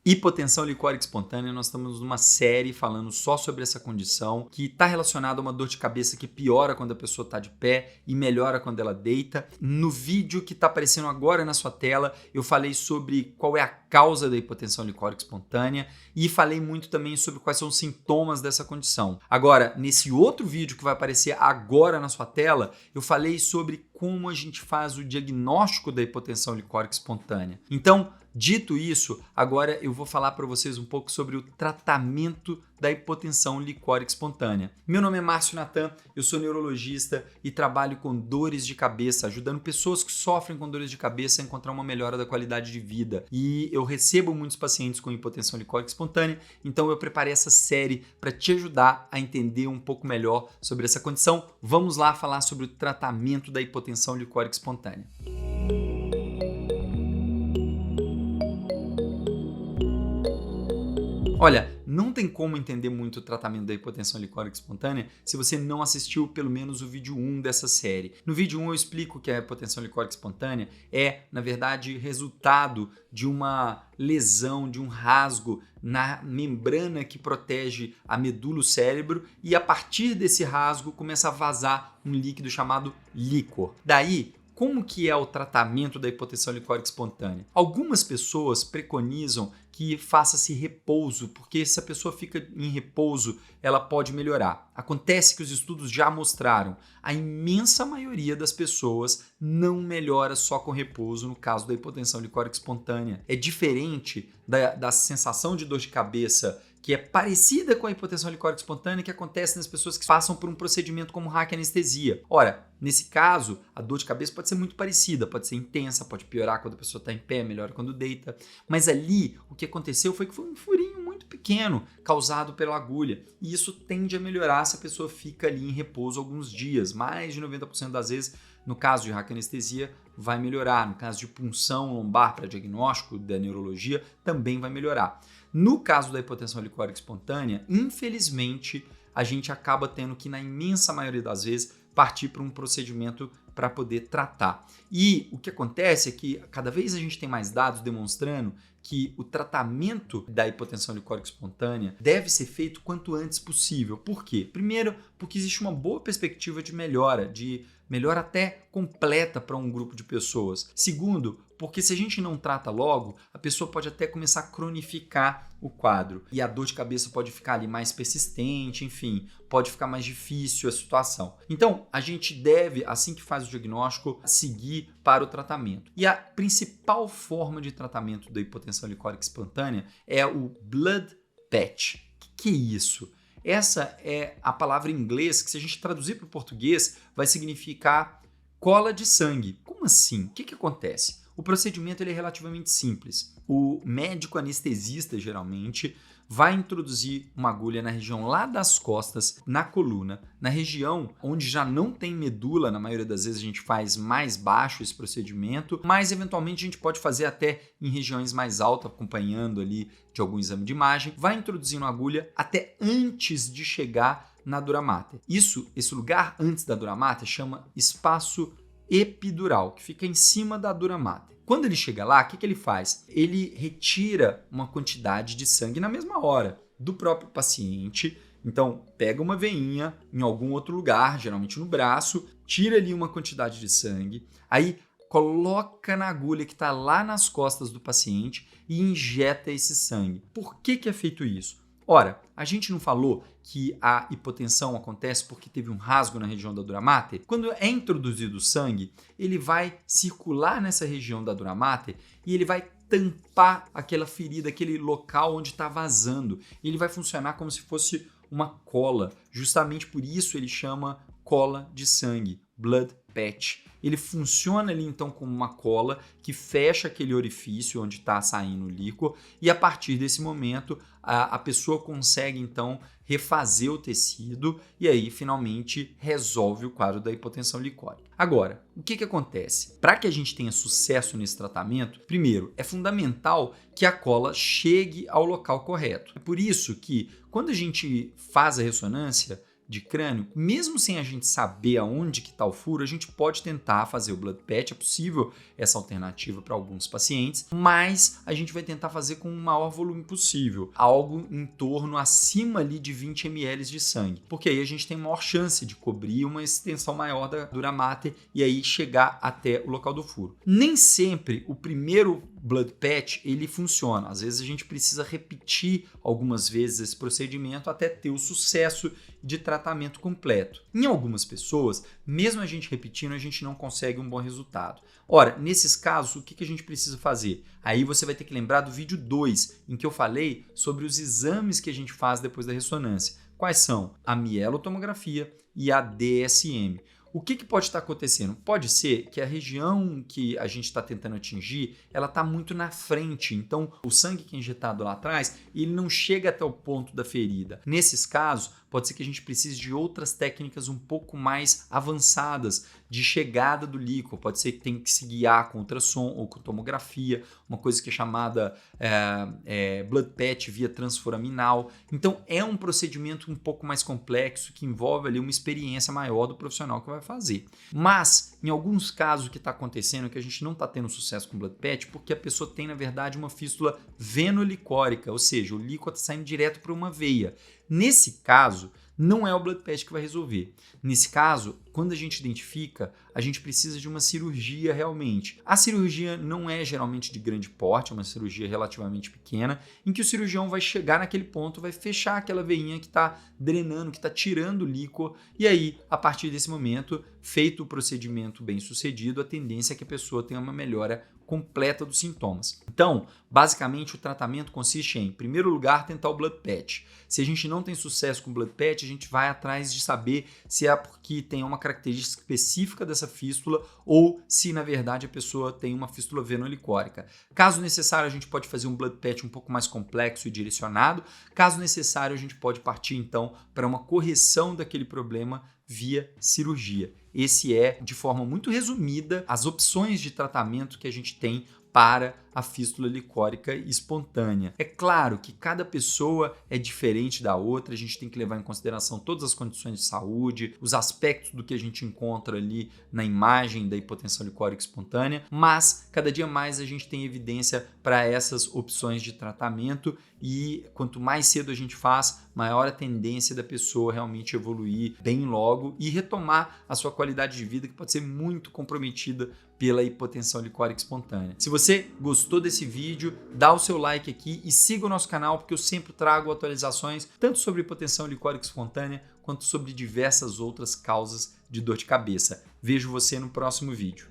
Hipotensão licórica espontânea, nós estamos numa série falando só sobre essa condição que está relacionada a uma dor de cabeça que piora quando a pessoa está de pé e melhora quando ela deita. No vídeo que está aparecendo agora na sua tela, eu falei sobre qual é a causa da hipotensão licórica espontânea e falei muito também sobre quais são os sintomas dessa condição. Agora, nesse outro vídeo que vai aparecer agora na sua tela, eu falei sobre como a gente faz o diagnóstico da hipotensão licórica espontânea. Então, dito isso, agora eu vou falar para vocês um pouco sobre o tratamento da hipotensão licórica espontânea. Meu nome é Márcio Natan, eu sou neurologista e trabalho com dores de cabeça, ajudando pessoas que sofrem com dores de cabeça a encontrar uma melhora da qualidade de vida. E eu recebo muitos pacientes com hipotensão licórica espontânea, então eu preparei essa série para te ajudar a entender um pouco melhor sobre essa condição. Vamos lá falar sobre o tratamento da hipotensão licórica espontânea. Olha, não tem como entender muito o tratamento da hipotensão licórica espontânea se você não assistiu pelo menos o vídeo 1 dessa série. No vídeo 1 eu explico que a hipotensão licórica espontânea é, na verdade, resultado de uma lesão, de um rasgo na membrana que protege a medula do cérebro e a partir desse rasgo começa a vazar um líquido chamado líquor. Daí, como que é o tratamento da hipotensão licórica espontânea? Algumas pessoas preconizam que faça-se repouso, porque se a pessoa fica em repouso, ela pode melhorar. Acontece que os estudos já mostraram, a imensa maioria das pessoas não melhora só com repouso no caso da hipotensão licórica espontânea. É diferente da sensação de dor de cabeça que é parecida com a hipotensão licórica espontânea que acontece nas pessoas que passam por um procedimento como raquianestesia. Ora, nesse caso, a dor de cabeça pode ser muito parecida, pode ser intensa, pode piorar quando a pessoa está em pé, melhora quando deita, mas ali o que aconteceu foi que foi um furinho muito pequeno causado pela agulha e isso tende a melhorar se a pessoa fica ali em repouso alguns dias, mais de 90% das vezes. No caso de raquianestesia, vai melhorar. No caso de punção lombar para diagnóstico da neurologia, também vai melhorar. No caso da hipotensão licórica espontânea, infelizmente, a gente acaba tendo que, na imensa maioria das vezes, partir para um procedimento para poder tratar. E o que acontece é que cada vez a gente tem mais dados demonstrando que o tratamento da hipotensão licórica espontânea deve ser feito quanto antes possível. Por quê? Primeiro, porque existe uma boa perspectiva de melhora até completa para um grupo de pessoas. Segundo, porque se a gente não trata logo, a pessoa pode até começar a cronificar o quadro e a dor de cabeça pode ficar ali mais persistente, enfim, pode ficar mais difícil a situação. Então, a gente deve, assim que faz o diagnóstico, seguir para o tratamento. E a principal forma de tratamento da hipotensão licórica espontânea é o blood patch. O que é isso? Essa é a palavra em inglês que, se a gente traduzir para o português, vai significar cola de sangue. Como assim? O que acontece? O procedimento ele é relativamente simples. O médico anestesista, geralmente, vai introduzir uma agulha na região lá das costas, na coluna, na região onde já não tem medula, na maioria das vezes a gente faz mais baixo esse procedimento, mas eventualmente a gente pode fazer até em regiões mais altas, acompanhando ali de algum exame de imagem, vai introduzindo a agulha até antes de chegar na dura mater. Esse lugar antes da dura mater chama espaço epidural, que fica em cima da dura mater. Quando ele chega lá, o que ele faz? Ele retira uma quantidade de sangue na mesma hora do próprio paciente. Então, pega uma veinha em algum outro lugar, geralmente no braço, tira ali uma quantidade de sangue, aí coloca na agulha que está lá nas costas do paciente e injeta esse sangue. Por que é feito isso? Ora, a gente não falou que a hipotensão acontece porque teve um rasgo na região da dura mater? Quando é introduzido o sangue, ele vai circular nessa região da dura mater e ele vai tampar aquela ferida, aquele local onde está vazando. E ele vai funcionar como se fosse uma cola. Justamente por isso ele chama cola de sangue, blood patch. Ele funciona ali então como uma cola que fecha aquele orifício onde está saindo o líquor e a partir desse momento a pessoa consegue então refazer o tecido e aí finalmente resolve o quadro da hipotensão licórica. Agora, o que acontece? Para que a gente tenha sucesso nesse tratamento, primeiro, é fundamental que a cola chegue ao local correto. É por isso que quando a gente faz a ressonância, de crânio, mesmo sem a gente saber aonde que está o furo, a gente pode tentar fazer o blood patch, é possível essa alternativa para alguns pacientes, mas a gente vai tentar fazer com o maior volume possível, algo em torno acima ali de 20 ml de sangue, porque aí a gente tem maior chance de cobrir uma extensão maior da dura mater e aí chegar até o local do furo. Nem sempre o primeiro blood patch ele funciona, às vezes a gente precisa repetir algumas vezes esse procedimento até ter o sucesso de tratamento completo. Em algumas pessoas, mesmo a gente repetindo, a gente não consegue um bom resultado. Ora, nesses casos, o que a gente precisa fazer? Aí você vai ter que lembrar do vídeo 2, em que eu falei sobre os exames que a gente faz depois da ressonância. Quais são? A mielotomografia e a DSM. O que pode estar acontecendo? Pode ser que a região que a gente está tentando atingir, ela está muito na frente, então o sangue que é injetado lá atrás, ele não chega até o ponto da ferida. Nesses casos, pode ser que a gente precise de outras técnicas um pouco mais avançadas de chegada do líquido. Pode ser que tenha que se guiar com ultrassom ou com tomografia, uma coisa que é chamada blood patch via transforaminal. Então é um procedimento um pouco mais complexo que envolve ali uma experiência maior do profissional que vai fazer. Mas em alguns casos o que está acontecendo é que a gente não está tendo sucesso com blood patch porque a pessoa tem na verdade uma fístula venolicórica, ou seja, o líquido está saindo direto para uma veia. Nesse caso, não é o blood patch que vai resolver. Nesse caso, quando a gente identifica, a gente precisa de uma cirurgia realmente. A cirurgia não é geralmente de grande porte, é uma cirurgia relativamente pequena, em que o cirurgião vai chegar naquele ponto, vai fechar aquela veinha que está drenando, que está tirando o líquor, e aí, a partir desse momento, feito o procedimento bem sucedido, a tendência é que a pessoa tenha uma melhora completa dos sintomas. Então, basicamente, o tratamento consiste em primeiro lugar, tentar o blood patch. Se a gente não tem sucesso com o blood patch, a gente vai atrás de saber se é porque tem uma característica específica dessa fístula ou se, na verdade, a pessoa tem uma fístula venolicórica. Caso necessário, a gente pode fazer um blood patch um pouco mais complexo e direcionado. Caso necessário, a gente pode partir, então, para uma correção daquele problema via cirurgia. Esse é, de forma muito resumida, as opções de tratamento que a gente tem para a fístula licórica espontânea. É claro que cada pessoa é diferente da outra, a gente tem que levar em consideração todas as condições de saúde, os aspectos do que a gente encontra ali na imagem da hipotensão licórica espontânea, mas cada dia mais a gente tem evidência para essas opções de tratamento e quanto mais cedo a gente faz, maior a tendência da pessoa realmente evoluir bem logo e retomar a sua qualidade de vida, que pode ser muito comprometida pela hipotensão licórica espontânea. Se você gostou desse vídeo, dá o seu like aqui e siga o nosso canal, porque eu sempre trago atualizações tanto sobre hipotensão licórica espontânea quanto sobre diversas outras causas de dor de cabeça. Vejo você no próximo vídeo.